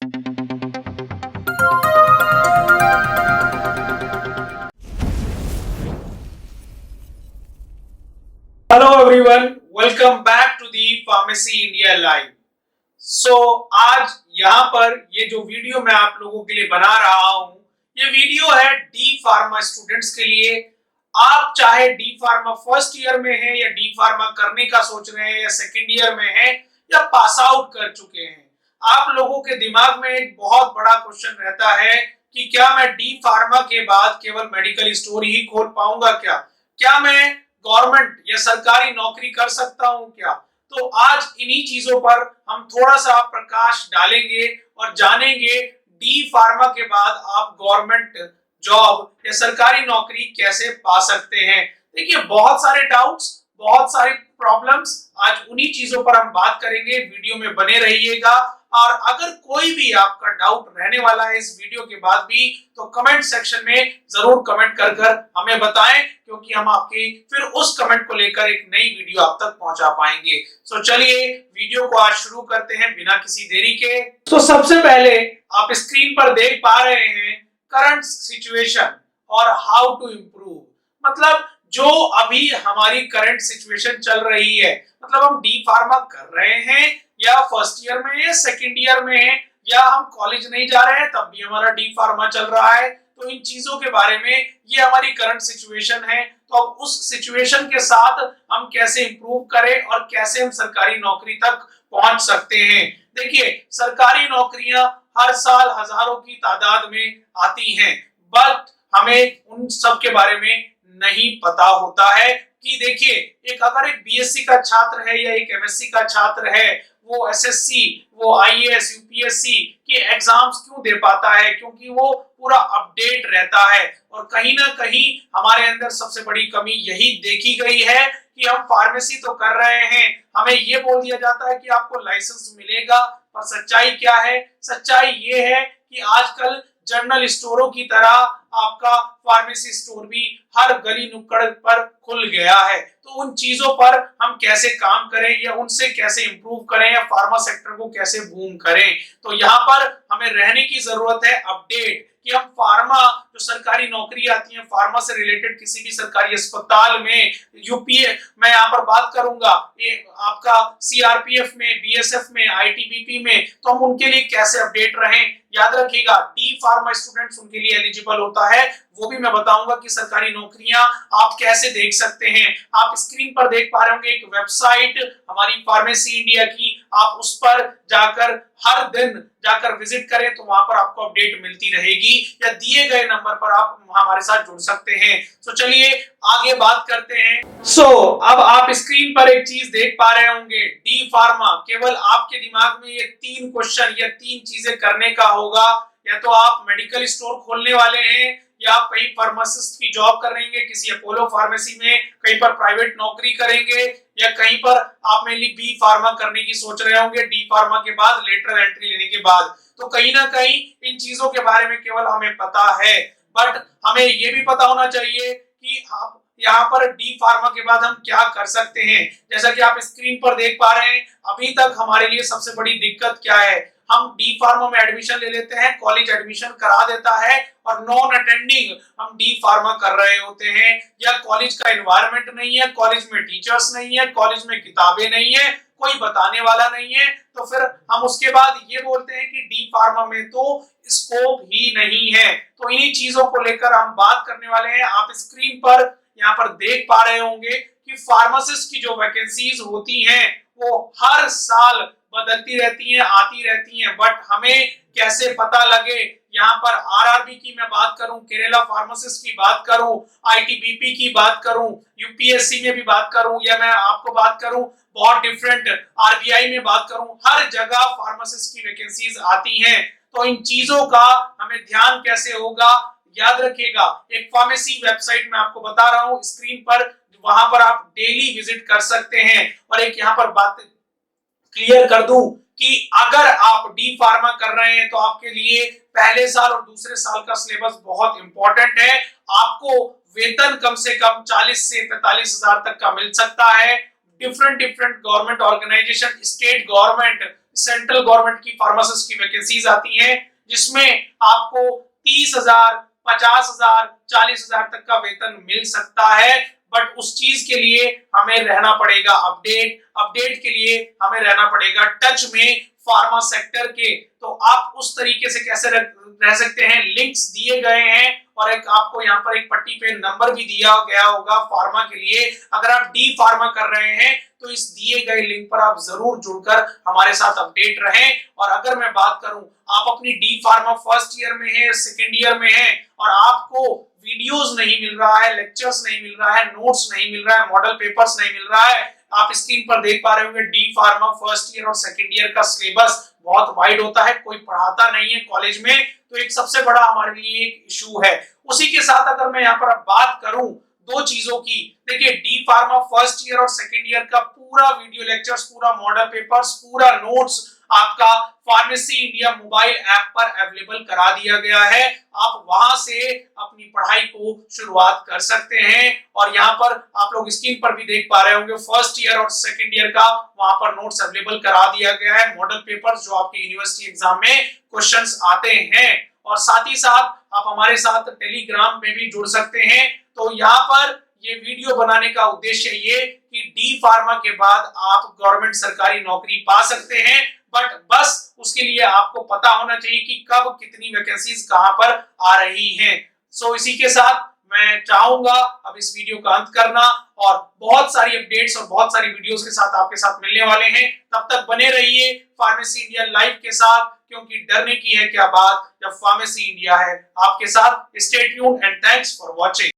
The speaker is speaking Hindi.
Hello everyone, welcome back to the pharmacy India live. आज यहाँ पर ये जो वीडियो मैं आप लोगों के लिए बना रहा हूँ, ये वीडियो है डी फार्मा स्टूडेंट्स के लिए। आप चाहे डी फार्मा फर्स्ट ईयर में है या डी फार्मा करने का सोच रहे हैं या सेकेंड ईयर में है या पास आउट कर चुके हैं, आप लोगों के दिमाग में एक बहुत बड़ा क्वेश्चन रहता है कि क्या मैं डी फार्मा के बाद केवल मेडिकल स्टोर ही खोल पाऊंगा? क्या मैं गवर्नमेंट या सरकारी नौकरी कर सकता हूं क्या? तो आज इन्हीं चीजों पर हम थोड़ा सा प्रकाश डालेंगे और जानेंगे डी फार्मा के बाद आप गवर्नमेंट जॉब या सरकारी नौकरी कैसे पा सकते हैं। देखिए, बहुत सारे डाउट्स, बहुत सारी प्रॉब्लम्स, आज उन्हीं चीजों पर हम बात करेंगे। वीडियो में बने रहिएगा और अगर कोई भी आपका डाउट रहने वाला है इस वीडियो के बाद भी, तो कमेंट सेक्शन में जरूर कमेंट कर हमें बताएं, क्योंकि हम आपकी फिर उस कमेंट को लेकर एक नई वीडियो आप तक पहुंचा पाएंगे। चलिए वीडियो को आज शुरू करते हैं बिना किसी देरी के। सबसे पहले आप स्क्रीन पर देख पा रहे हैं करंट सिचुएशन और हाउ टू इम्प्रूव। मतलब जो अभी हमारी करंट सिचुएशन चल रही है, मतलब हम डी फार्मा कर रहे हैं या फर्स्ट ईयर में है, सेकेंड ईयर में है, या हम कॉलेज नहीं जा रहे हैं तब भी हमारा डी फार्मा चल रहा है, तो इन चीजों के बारे में ये हमारी करंट सिचुएशन है। तो अब उस सिचुएशन के साथ हम कैसे इंप्रूव करें और कैसे हम सरकारी नौकरी तक पहुंच सकते हैं। देखिए, सरकारी नौकरियां हर साल हजारों की तादाद में आती हैं, बट हमें उन सब के बारे में नहीं पता होता है कि देखिए, अगर एक बीएससी का छात्र है या एक एमएससी का छात्र है, वो एसएससी, वो आईएएस, यूपीएससी के एग्जाम्स क्यों दे पाता है? क्योंकि वो पूरा अपडेट रहता है। और कहीं ना कहीं हमारे अंदर सबसे बड़ी कमी यही देखी गई है कि हम फार्मेसी तो कर रहे हैं, हमें ये बोल दिया जाता है कि आपको लाइसेंस मिलेगा, पर सच्चाई क्या है? सच्चाई ये है कि आजकल जनरल स्टोरों की तरह आपका फार्मेसी स्टोर भी हर गली नुक्कड़ पर खुल गया है। तो उन चीजों पर हम कैसे काम करें या उनसे कैसे इंप्रूव करें या फार्मा सेक्टर को कैसे बूम करें, तो यहाँ पर हमें रहने की जरूरत है अपडेट, कि हम फार्मा जो सरकारी नौकरी आती है, फार्मा से रिलेटेड किसी भी सरकारी अस्पताल में, यूपीए मैं यहाँ पर बात करूंगा, आपका सीआरपीएफ में, बीएसएफ में, आईटीबीपी में, तो हम उनके लिए कैसे अपडेट रहें। याद रखिएगा, डी फार्मा स्टूडेंट्स उनके लिए एलिजिबल होता है, वो भी मैं बताऊंगा कि सरकारी नौकरियां आप कैसे देख सकते हैं। आप स्क्रीन पर देख पा रहे होंगे एक वेबसाइट हमारी फार्मेसी इंडिया की, आप उस पर जाकर हर दिन जाकर विजिट करें तो वहां पर आपको अपडेट मिलती रहेगी, या दिए गए नंबर पर आप हमारे साथ जुड़ सकते हैं। चलिए आगे बात करते हैं। अब आप स्क्रीन पर एक चीज देख पा रहे होंगे, डी फार्मा, केवल आपके दिमाग में ये तीन क्वेश्चन या तीन चीजें करने का होगा। या तो आप मेडिकल स्टोर खोलने वाले हैं, या आप कहीं फार्मासिस्ट की जॉब करेंगे किसी अपोलो फार्मेसी में, कहीं पर प्राइवेट नौकरी करेंगे, या कहीं पर आप मेनली बी फार्मा करने की सोच रहे होंगे डी फार्मा के बाद, लेटरल एंट्री लेने के बाद। तो कहीं ना कहीं इन चीजों के बारे में केवल हमें पता है, बट हमें ये भी पता होना चाहिए कि आप यहाँ पर डी फार्मा के बाद हम क्या कर सकते हैं। जैसा कि आप स्क्रीन पर देख पा रहे हैं, अभी तक हमारे लिए सबसे बड़ी दिक्कत क्या है? हम डी फार्मा में एडमिशन ले लेते हैं, कॉलेज एडमिशन करा देता है, और नॉन अटेंडिंग हम डी फार्मा कर रहे होते हैं, या कॉलेज का एनवायरनमेंट नहीं है, कॉलेज में टीचर्स नहीं है, कॉलेज में किताबें नहीं है, कोई बताने वाला नहीं है, तो फिर हम उसके बाद ये बोलते हैं कि डी फार्मा में तो स्कोप ही नहीं है। तो इन्हीं चीजों को लेकर हम बात करने वाले हैं। आप स्क्रीन पर यहाँ पर देख पा रहे होंगे कि फार्मासिस्ट की जो वैकेंसीज होती हैं वो हर साल बदलती रहती हैं, आती रहती हैं, बट हमें कैसे पता लगे? यहाँ पर आरआरबी की मैं बात करूं, केरला फार्मासिस्ट की बात करूं, आईटीबीपी की बात करूं, यूपीएससी में भी बात करूं, या मैं आपको बात करूं बहुत डिफरेंट आरबीआई में बात करूं, हर जगह फार्मासिस्ट की वैकेंसीज आती हैं। तो इन चीजों का हमें ध्यान कैसे होगा? याद रखिएगा, एक फार्मेसी वेबसाइट मैं आपको बता रहा हूं स्क्रीन पर, वहां पर आप डेली विजिट कर सकते हैं। और एक यहाँ पर बात क्लियर कर दूं कि अगर आप डी फार्मा कर रहे हैं तो आपके लिए पहले साल और दूसरे साल का सिलेबस बहुत इंपॉर्टेंट है। आपको वेतन कम से कम 40 से 45 हजार तक का मिल सकता है। Different government organization, state government central government की फार्मासिस्ट की वैकेंसीज आती हैं, जिसमें आपको 30,000, 50,000, 40,000 तक का वेतन मिल सकता है। बट उस चीज के लिए हमें रहना पड़ेगा अपडेट के लिए हमें रहना पड़ेगा टच में फार्मा सेक्टर के। तो आप उस तरीके से कैसे रह सकते हैं, लिंक्स दिए गए हैं और एक आपको यहाँ पर एक पट्टी पे नंबर भी दिया गया होगा फार्मा के लिए। अगर आप डी फार्मा कर रहे हैं तो इस दिए गए लिंक पर आप जरूर जुड़कर हमारे साथ अपडेट रहें। और अगर मैं बात करूं, आप अपनी डी फार्मा फर्स्ट ईयर में है, सेकेंड ईयर में है और आपको वीडियोस नहीं मिल रहा है, लेक्चर्स नहीं मिल रहा है, नोट्स नहीं मिल रहा है, मॉडल पेपर्स नहीं मिल रहा है, आप स्क्रीन पर देख पा रहे होंगे डी फार्मा फर्स्ट ईयर और सेकेंड ईयर का सिलेबस बहुत वाइड होता है, कोई पढ़ाता नहीं है कॉलेज में, तो एक सबसे बड़ा हमारे लिए एक इशू है। उसी के साथ अगर मैं यहाँ पर बात करूं दो चीजों की, देखिए डी फार्मा फर्स्ट ईयर और सेकेंड ईयर का पूरा वीडियो लेक्चर्स, पूरा मॉडल पेपर्स, पूरा नोट्स आपका फार्मेसी इंडिया मोबाइल ऐप पर अवेलेबल करा दिया गया है। आप वहां से अपनी पढ़ाई को शुरुआत कर सकते हैं। और यहाँ पर आप लोग स्क्रीन पर भी देख पा रहे होंगे फर्स्ट ईयर और सेकेंड ईयर का वहां पर नोट्स अवेलेबल करा दिया गया है, मॉडल पेपर्स जो आपके यूनिवर्सिटी एग्जाम में क्वेश्चंस आते हैं। और साथ ही साथ आप हमारे साथ टेलीग्राम में भी जुड़ सकते हैं। तो यहाँ पर ये वीडियो बनाने का उद्देश्य ये कि डी फार्मा के बाद आप गवर्नमेंट सरकारी नौकरी पा सकते हैं, बट बस उसके लिए आपको पता होना चाहिए कि कब कितनी वैकेंसीज कहां पर आ रही हैं। सो इसी के साथ मैं चाहूंगा अब इस वीडियो का अंत करना, और बहुत सारी अपडेट्स और बहुत सारी वीडियोस के साथ आपके साथ मिलने वाले हैं। तब तक बने रहिए फार्मेसी इंडिया लाइव के साथ, क्योंकि डरने की है क्या बात जब फार्मेसी इंडिया है आपके साथ। Stay tuned and thanks for watching.